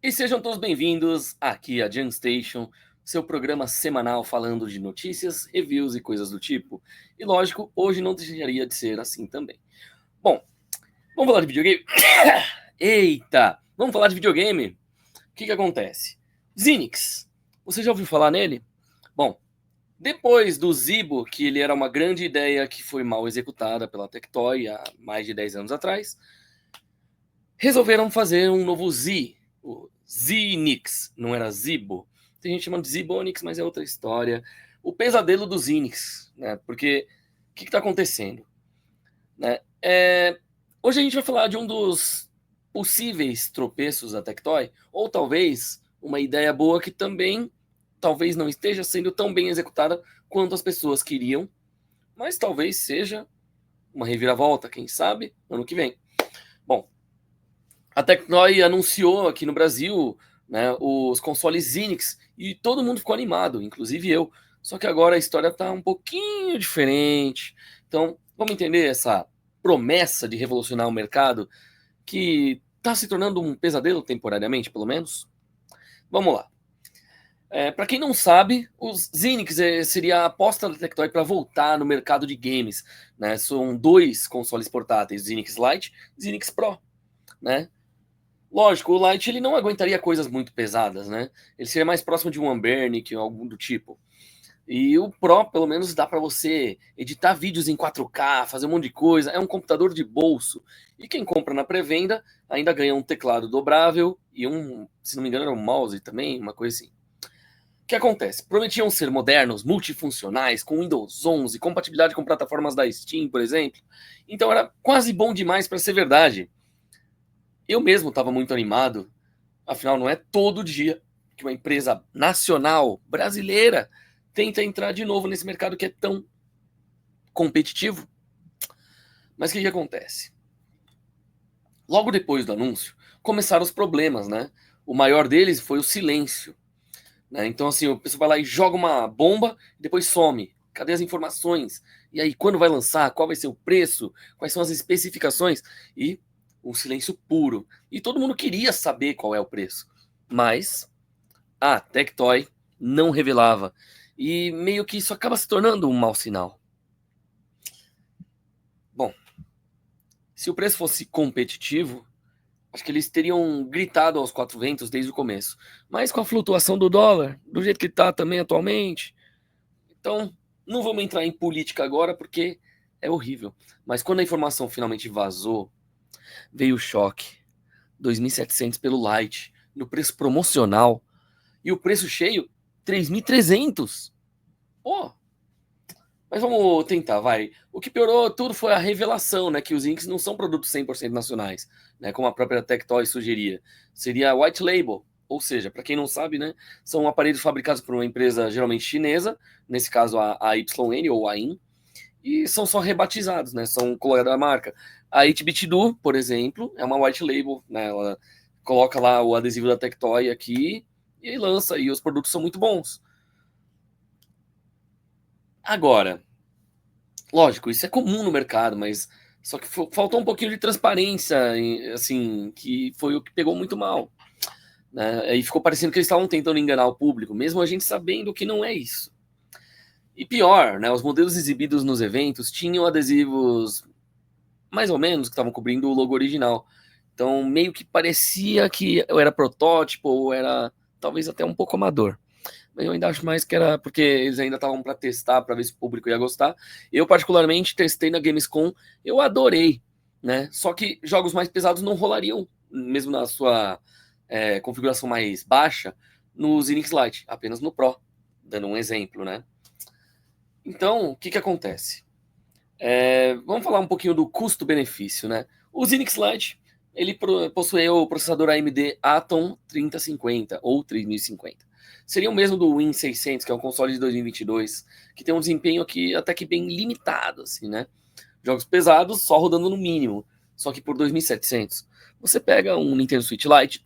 E sejam todos bem-vindos aqui à Jam Station, seu programa semanal falando de notícias, reviews e coisas do tipo. E lógico, hoje não deixaria de ser assim também. Bom, vamos falar de videogame? Eita! Vamos falar de videogame? O que acontece? Zinix, você já ouviu falar nele? Bom, depois do Zibo, que ele era uma grande ideia que foi mal executada pela Tectoy há mais de 10 anos atrás, resolveram fazer um novo Z, o Zinix, não era Zibo. Tem gente chamando de Zibonix, mas é outra história. O pesadelo do Zinix, né? Porque o que está acontecendo? Né? Hoje a gente vai falar de um dos possíveis tropeços da Tectoy, ou talvez uma ideia boa que também talvez não esteja sendo tão bem executada quanto as pessoas queriam, mas talvez seja uma reviravolta, quem sabe, ano que vem. Bom, a Tectoy anunciou aqui no Brasil, né, os consoles Zinix e todo mundo ficou animado, inclusive eu. Só que agora a história está um pouquinho diferente. Então, vamos entender essa promessa de revolucionar o mercado que está se tornando um pesadelo temporariamente, pelo menos? Vamos lá. Para quem não sabe, os Zinix seria a aposta da Tectoy para voltar no mercado de games. Né? São dois consoles portáteis, Zinix Lite e Zinix Pro. Né? Lógico, o Lite ele não aguentaria coisas muito pesadas, né? Ele seria mais próximo de um Anbernic ou algum do tipo. E o Pro, pelo menos, dá para você editar vídeos em 4K, fazer um monte de coisa. É um computador de bolso. E quem compra na pré-venda ainda ganha um teclado dobrável e se não me engano, era um mouse também, uma coisa assim. O que acontece? Prometiam ser modernos, multifuncionais, com Windows 11, compatibilidade com plataformas da Steam, por exemplo. Então era quase bom demais para ser verdade. Eu mesmo estava muito animado. Afinal, não é todo dia que uma empresa nacional brasileira tenta entrar de novo nesse mercado que é tão competitivo. Mas o que acontece? Logo depois do anúncio, começaram os problemas, né? O maior deles foi o silêncio. Né? Então, assim, o pessoal vai lá e joga uma bomba e depois some. Cadê as informações? E aí, quando vai lançar? Qual vai ser o preço? Quais são as especificações? E um silêncio puro. E todo mundo queria saber qual é o preço. Mas a Tectoy não revelava. E meio que isso acaba se tornando um mau sinal. Bom, se o preço fosse competitivo, acho que eles teriam gritado aos quatro ventos desde o começo. Mas com a flutuação do dólar, do jeito que está também atualmente, então não vamos entrar em política agora porque é horrível. Mas quando a informação finalmente vazou, veio o choque. 2.700 pelo Lite, no preço promocional. E o preço cheio, 3.300. Pô, mas vamos tentar, vai. O que piorou tudo foi a revelação, né, que os Inks não são produtos 100% nacionais, né, como a própria Tectoy sugeria. Seria white label, ou seja, para quem não sabe, né, são aparelhos fabricados por uma empresa geralmente chinesa, nesse caso a YN ou a IN, e são só rebatizados, né, são colocados da marca. A 8BitDo, por exemplo, é uma white label, né, ela coloca lá o adesivo da Tectoy aqui e lança, e os produtos são muito bons. Agora, lógico, isso é comum no mercado, mas só que faltou um pouquinho de transparência, assim, que foi o que pegou muito mal. Né? E ficou parecendo que eles estavam tentando enganar o público, mesmo a gente sabendo que não é isso. E pior, né, os modelos exibidos nos eventos tinham adesivos mais ou menos que estavam cobrindo o logo original. Então, meio que parecia que eu era protótipo ou era talvez até um pouco amador. Eu ainda acho mais que era porque eles ainda estavam para testar, para ver se o público ia gostar. Eu, particularmente, testei na Gamescom, eu adorei, né? Só que jogos mais pesados não rolariam, mesmo na sua configuração mais baixa, no Zinix Lite, apenas no Pro, dando um exemplo, né? Então, o que acontece? Vamos falar um pouquinho do custo-benefício, né? O Zinix Lite, ele possui o processador AMD Atom 3050 ou 3050. Seria o mesmo do Win 600, que é um console de 2022, que tem um desempenho aqui até que bem limitado, assim, né? Jogos pesados só rodando no mínimo, só que por 2.700. Você pega um Nintendo Switch Lite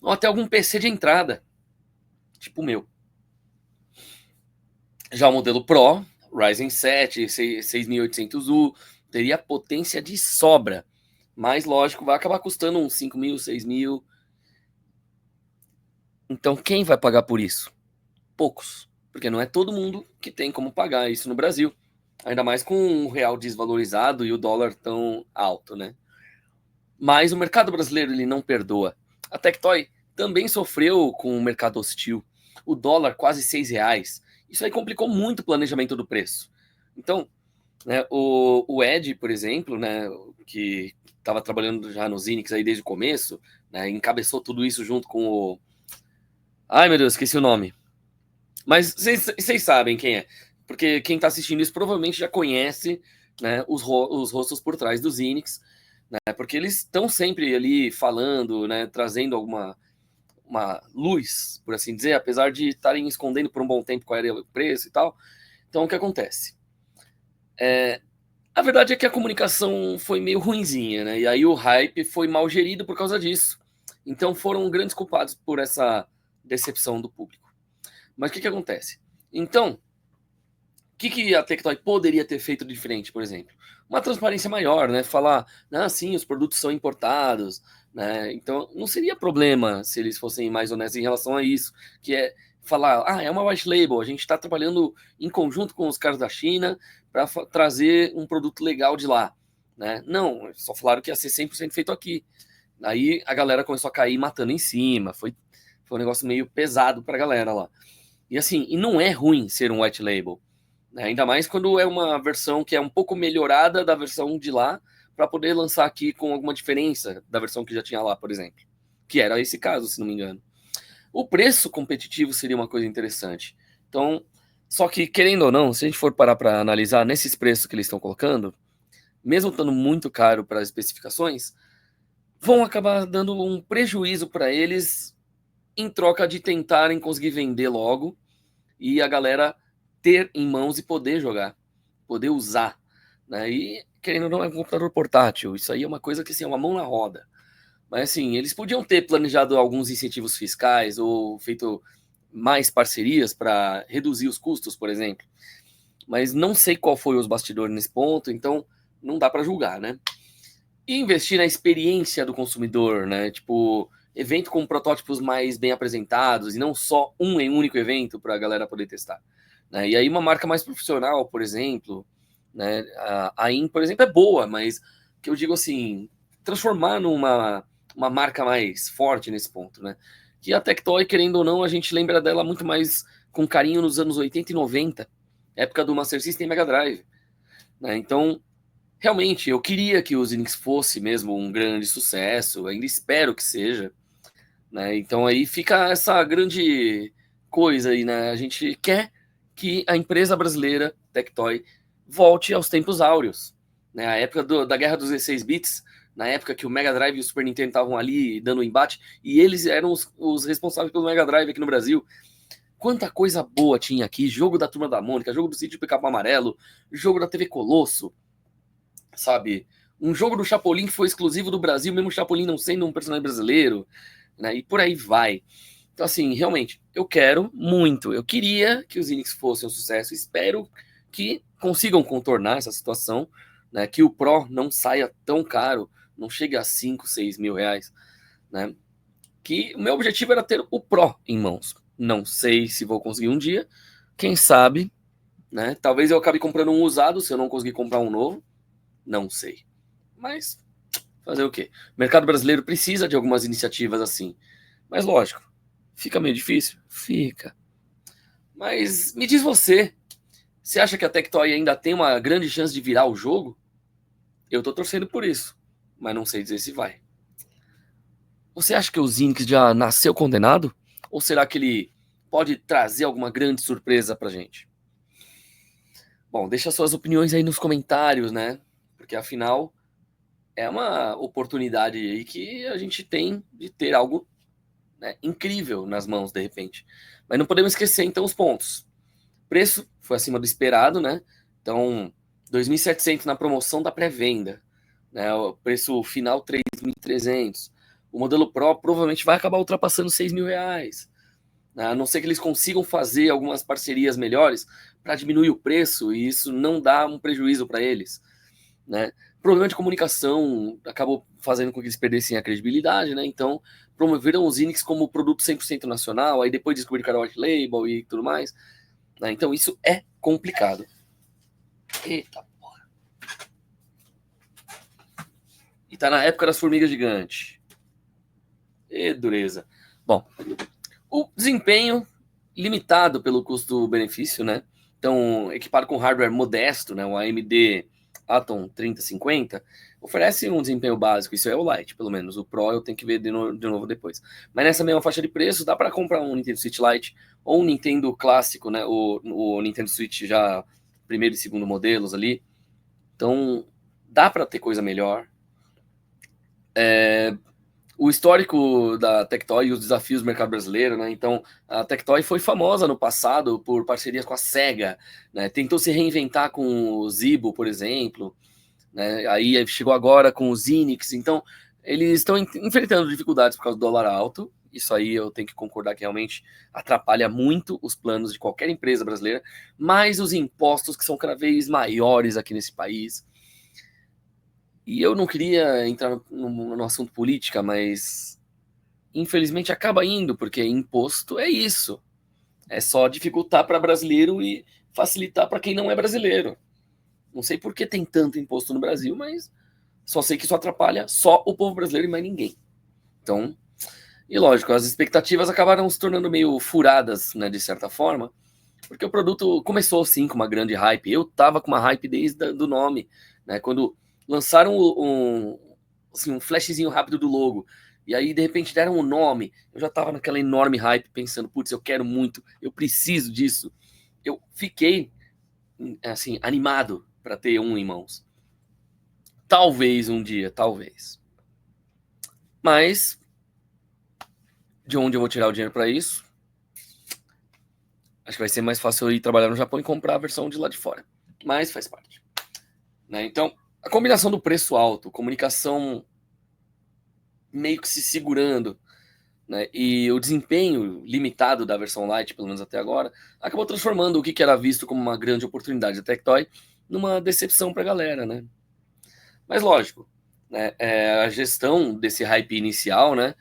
ou até algum PC de entrada, tipo o meu. Já o modelo Pro, Ryzen 7, 6800U, teria potência de sobra, mas lógico, vai acabar custando uns 5 mil, 6 mil. Então quem vai pagar por isso? Poucos, porque não é todo mundo que tem como pagar isso no Brasil, ainda mais com o real desvalorizado e o dólar tão alto, né? Mas o mercado brasileiro ele não perdoa. A Tectoy também sofreu com o mercado hostil. O dólar quase R$ 6. Isso aí complicou muito o planejamento do preço. Então, né, o Ed, por exemplo, né, que estava trabalhando já no Zinix aí desde o começo, né, encabeçou tudo isso junto com o... Ai, meu Deus, esqueci o nome. Mas vocês sabem quem é. Porque quem está assistindo isso provavelmente já conhece, né, os rostos por trás do Zinix, né, porque eles estão sempre ali falando, né, trazendo alguma uma luz, por assim dizer, apesar de estarem escondendo por um bom tempo qual era o preço e tal. Então, o que acontece? A verdade é que a comunicação foi meio ruinzinha, né? E aí o hype foi mal gerido por causa disso. Então foram grandes culpados por essa decepção do público. Mas o que acontece? Então, o que a Tectoy poderia ter feito diferente, por exemplo? Uma transparência maior, né? Falar, ah, sim, os produtos são importados, né? Então, não seria problema se eles fossem mais honestos em relação a isso, que é falar, ah, é uma white label, a gente está trabalhando em conjunto com os caras da China para trazer um produto legal de lá, né? Não, só falaram que ia ser 100% feito aqui. Aí a galera começou a cair matando em cima, foi um negócio meio pesado para a galera lá. E assim, e não é ruim ser um white label, né? Ainda mais quando é uma versão que é um pouco melhorada da versão de lá, para poder lançar aqui com alguma diferença da versão que já tinha lá, por exemplo. Que era esse caso, se não me engano. O preço competitivo seria uma coisa interessante. Então, só que, querendo ou não, se a gente for parar para analisar nesses preços que eles estão colocando, mesmo estando muito caro para as especificações, vão acabar dando um prejuízo para eles em troca de tentarem conseguir vender logo e a galera ter em mãos e poder jogar, poder usar, né? E querendo ou não, é um computador portátil. Isso aí é uma coisa que assim, é uma mão na roda. Mas assim, eles podiam ter planejado alguns incentivos fiscais ou feito mais parcerias para reduzir os custos, por exemplo. Mas não sei qual foi os bastidores nesse ponto, então não dá para julgar, né? E investir na experiência do consumidor, né? Tipo, evento com protótipos mais bem apresentados e não só um em único evento para a galera poder testar. Né? E aí uma marca mais profissional, por exemplo, né? A IN, por exemplo, é boa, mas que eu digo assim, transformar numa uma marca mais forte nesse ponto, né? Que a Tectoy, querendo ou não, a gente lembra dela muito mais com carinho nos anos 80 e 90, época do Master System e Mega Drive. Né? Então, realmente, eu queria que o Zinix fosse mesmo um grande sucesso, ainda espero que seja. Né? Então aí fica essa grande coisa aí, né? A gente quer que a empresa brasileira, Tectoy, volte aos tempos áureos. Né? A época da guerra dos 16 bits, na época que o Mega Drive e o Super Nintendo estavam ali dando um embate, e eles eram os responsáveis pelo Mega Drive aqui no Brasil. Quanta coisa boa tinha aqui, jogo da Turma da Mônica, jogo do Sítio Pica-Pau Amarelo, jogo da TV Colosso, sabe? Um jogo do Chapolin que foi exclusivo do Brasil, mesmo o Chapolin não sendo um personagem brasileiro, né? E por aí vai. Então, assim, realmente, eu quero muito. Eu queria que os Inix fossem um sucesso. Espero que consigam contornar essa situação, né? Que o Pro não saia tão caro, não chegue a 5, 6 mil reais, né? Que o meu objetivo era ter o Pro em mãos. Não sei se vou conseguir um dia. Quem sabe, né? Talvez eu acabe comprando um usado se eu não conseguir comprar um novo. Não sei. Mas fazer o quê? O mercado brasileiro precisa de algumas iniciativas assim. Mas lógico, fica meio difícil? Fica. Mas me diz você acha que a Tectoy ainda tem uma grande chance de virar o jogo? Eu tô torcendo por isso, mas não sei dizer se vai. Você acha que o Zinix já nasceu condenado? Ou será que ele pode trazer alguma grande surpresa pra gente? Bom, deixa suas opiniões aí nos comentários, né? Porque afinal é uma oportunidade aí que a gente tem de ter algo, né, incrível nas mãos de repente. Mas não podemos esquecer então os pontos. Preço foi acima do esperado, né? Então, 2.700 na promoção da pré-venda, né? O preço final 3.300. O modelo Pro provavelmente vai acabar ultrapassando 6 mil reais, né? A não ser que eles consigam fazer algumas parcerias melhores para diminuir o preço e isso não dá um prejuízo para eles. né? Problema de comunicação acabou fazendo com que eles perdessem a credibilidade, né? Então, promoveram os Inix como produto 100% nacional, aí depois descobriram que era white label e tudo mais, né? Então, isso é complicado. Eita porra. E tá na época das formigas gigantes. E dureza. Bom, o desempenho limitado pelo custo-benefício, né? Então, equipado com hardware modesto, né? O AMD Atom 3050 oferece um desempenho básico. Isso é o Lite, pelo menos. O Pro eu tenho que ver de novo depois. Mas nessa mesma faixa de preço, dá para comprar um Nintendo Switch Lite ou um Nintendo clássico, né? O Nintendo Switch já primeiro e segundo modelos ali. Então, dá para ter coisa melhor. O histórico da Tectoy e os desafios do mercado brasileiro, né? Então, a Tectoy foi famosa no passado por parcerias com a Sega, né? Tentou se reinventar com o Zibo, por exemplo, né? Aí chegou agora com os Inix. Então, eles estão enfrentando dificuldades por causa do dólar alto. Isso aí eu tenho que concordar que realmente atrapalha muito os planos de qualquer empresa brasileira, mas os impostos que são cada vez maiores aqui nesse país. E eu não queria entrar no assunto política, mas infelizmente acaba indo, porque imposto é isso. É só dificultar para brasileiro e facilitar para quem não é brasileiro. Não sei por que tem tanto imposto no Brasil, mas só sei que isso atrapalha só o povo brasileiro e mais ninguém. Então, e lógico, as expectativas acabaram se tornando meio furadas, né, de certa forma, porque o produto começou sim com uma grande hype. Eu tava com uma hype desde o nome, né? Quando lançaram um flashzinho rápido do logo, e aí de repente deram um nome, eu já tava naquela enorme hype pensando, putz, eu quero muito, eu preciso disso. Eu fiquei assim animado para ter um em mãos. Talvez um dia, talvez. Mas de onde eu vou tirar o dinheiro para isso? Acho que vai ser mais fácil eu ir trabalhar no Japão e comprar a versão de lá de fora. Mas faz parte. Né? Então, a combinação do preço alto, comunicação meio que se segurando, né, e o desempenho limitado da versão Lite, pelo menos até agora, acabou transformando o que era visto como uma grande oportunidade da Tectoy numa decepção para a galera, né? Mas lógico, né, a gestão desse hype inicial, né,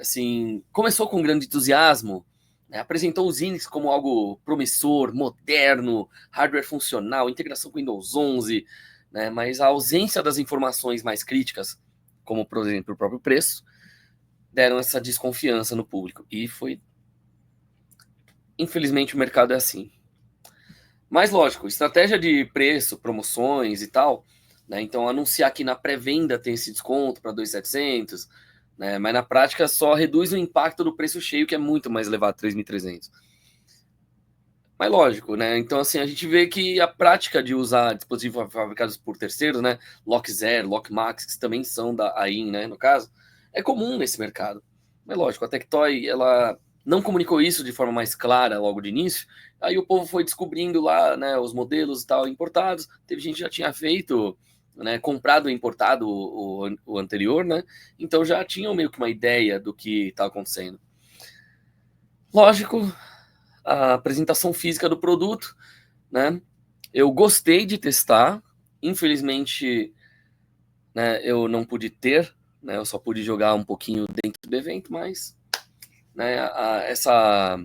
assim, começou com grande entusiasmo, né, apresentou os Inix como algo promissor, moderno, hardware funcional, integração com Windows 11, né, mas a ausência das informações mais críticas, como por exemplo o próprio preço, deram essa desconfiança no público. E foi. Infelizmente o mercado é assim. Mas lógico, estratégia de preço, promoções e tal, né? Então anunciar que na pré-venda tem esse desconto para 2.700, né? Mas na prática só reduz o impacto do preço cheio, que é muito mais elevado, 3.300. Mas lógico, né? Então assim, a gente vê que a prática de usar dispositivos fabricados por terceiros, né? Lock Zero, Lock Max, que também são da AIM, né? No caso, é comum nesse mercado. Mas lógico, a Tectoy, ela não comunicou isso de forma mais clara logo de início. Aí o povo foi descobrindo lá, né, os modelos e tal importados. Teve gente que já tinha feito, né, comprado e importado o anterior, né? Então já tinham meio que uma ideia do que estava acontecendo. Lógico, a apresentação física do produto, né? Eu gostei de testar, infelizmente, né, eu não pude ter, né? Eu só pude jogar um pouquinho dentro do evento, mas, né, essa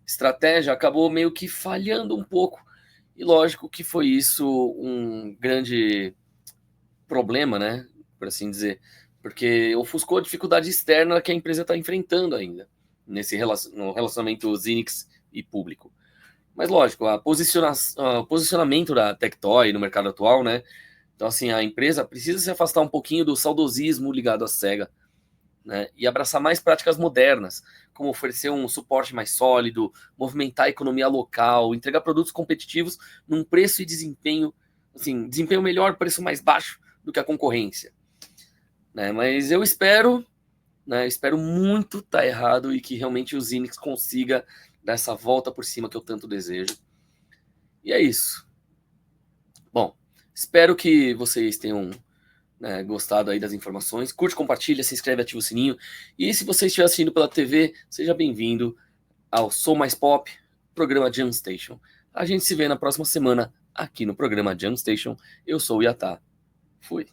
estratégia acabou meio que falhando um pouco. E lógico que foi isso um grande problema, né? Por assim dizer, porque ofuscou a dificuldade externa que a empresa está enfrentando ainda no relacionamento Zinix e público. Mas lógico, o posicionamento da Tectoy no mercado atual, né? Então, assim, a empresa precisa se afastar um pouquinho do saudosismo ligado à SEGA, né? E abraçar mais práticas modernas, como oferecer um suporte mais sólido, movimentar a economia local, entregar produtos competitivos num preço e desempenho, assim, desempenho melhor, preço mais baixo do que a concorrência, né? Mas eu espero, né? Espero muito estar errado e que realmente o Zinix consiga dar essa volta por cima que eu tanto desejo. E é isso. Bom, espero que vocês tenham, né, gostado aí das informações. Curte, compartilha, se inscreve, ativa o sininho. E se você estiver assistindo pela TV, seja bem-vindo ao Sou Mais Pop, programa Jam Station. A gente se vê na próxima semana aqui no programa Jam Station. Eu sou o Yatá. Fui.